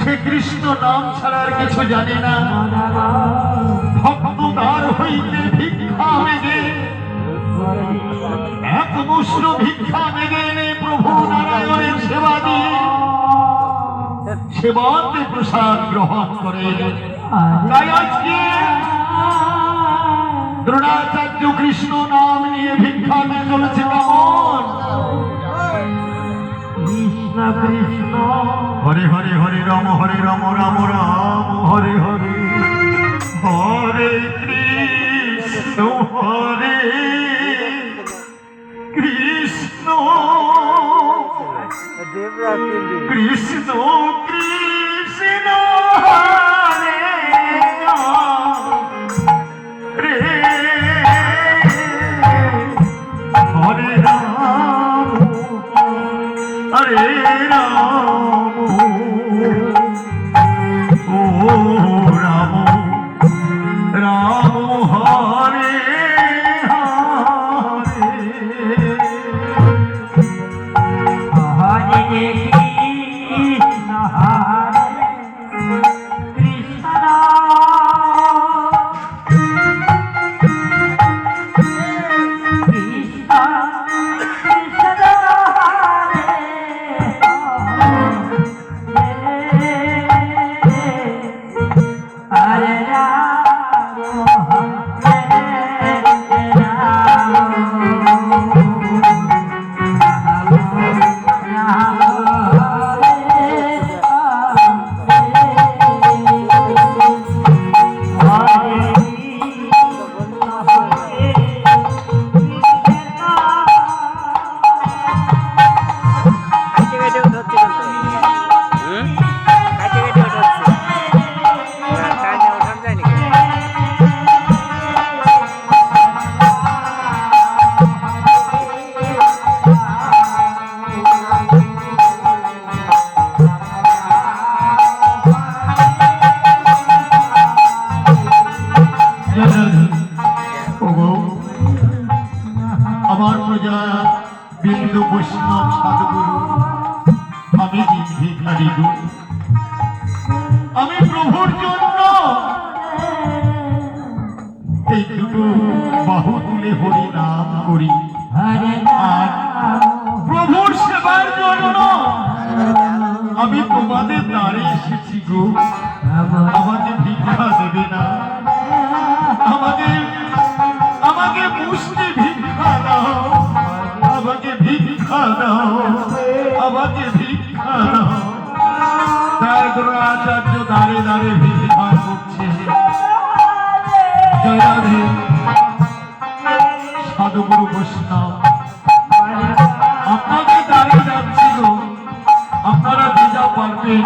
সে কৃষ্ণ নাম ছাড়া আর কিছু জানে না। ভক্ত দ্বার হইতে ভিক্ষা মেগে এক মুষ্ঠ ভিক্ষা মেগে এনে প্রভু নারায়ণের সেবা দিয়ে সেবাতে প্রসাদ গ্রহণ করে। তাই আজকে দ্রোণাচার্য কৃষ্ণ নাম নিয়ে ভিক্ষা নিয়ে চলেছে। কেমন কৃষ্ণ কৃষ্ণ হরে হরে হরে রাম রাম রাম হরে হরে হরে কৃষ্ণ হরে কৃষ্ণ কৃষ্ণ কৃষ্ণ হরে রে হরে রাম হরে রাম ও রাম রাম হরে হরে কৃষ্ণ হরে কৃষ্ণ আমার প্রজা বিন্দু বৈষ্ণব সাধুগুরু আমি ভিখারি গো। আমি প্রভুর জন্য এই দুটো বাহু তুলে হরি নাম করি আর প্রভুর সেবার জন্য আমি তোমাদের দ্বারে এসেছি গো। আমাকে ভিক্ষা দেবে না, আমাকে আমাকে মুষ্টি ভিক্ষা দাও, আমাকে ভিক্ষা দাও, আমাকে ভিক্ষা দাও। তাই দ্রোণাচার্য দাঁড়ে দাঁড়ে ভিক্ষা করছে। জয় রাধে সাধুগুরু বৈষ্ণব আপনাকে দাঁড়িয়ে যাচ্ছিল, আপনারা যে যা পারবেন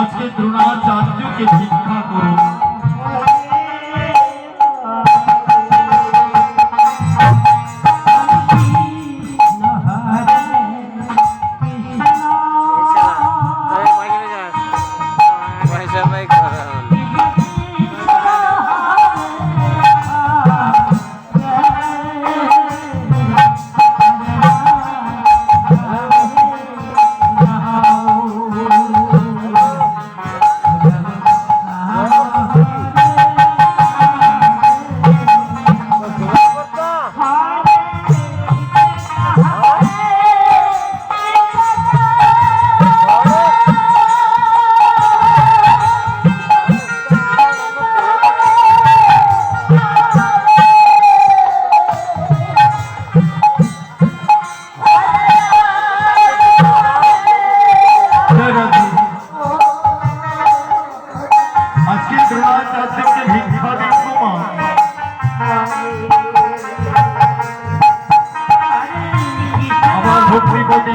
আজকে দ্রোণাচার্যকে ভিক্ষা করুন।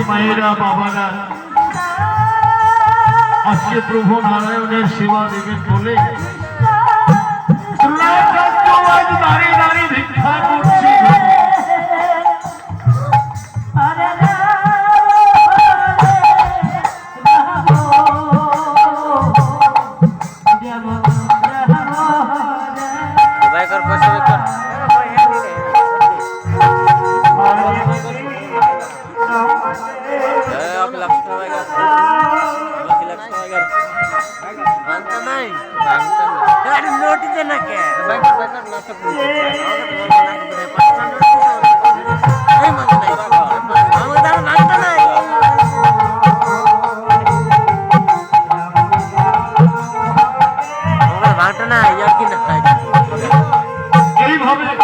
মায়েরা বাবারা আজকে প্রভু নারায়ণের সেবা দেবেন বলে দাঁড়িয়ে দাঁড়িয়ে ভিক্ষা করছি। ভাঙতে নাই ভাঙতে না আরে নোটি দে না কে বাইকার বাইকার নাটক আমাকে তো বলবো না, পাঁচটা নোটি এই মনে নাই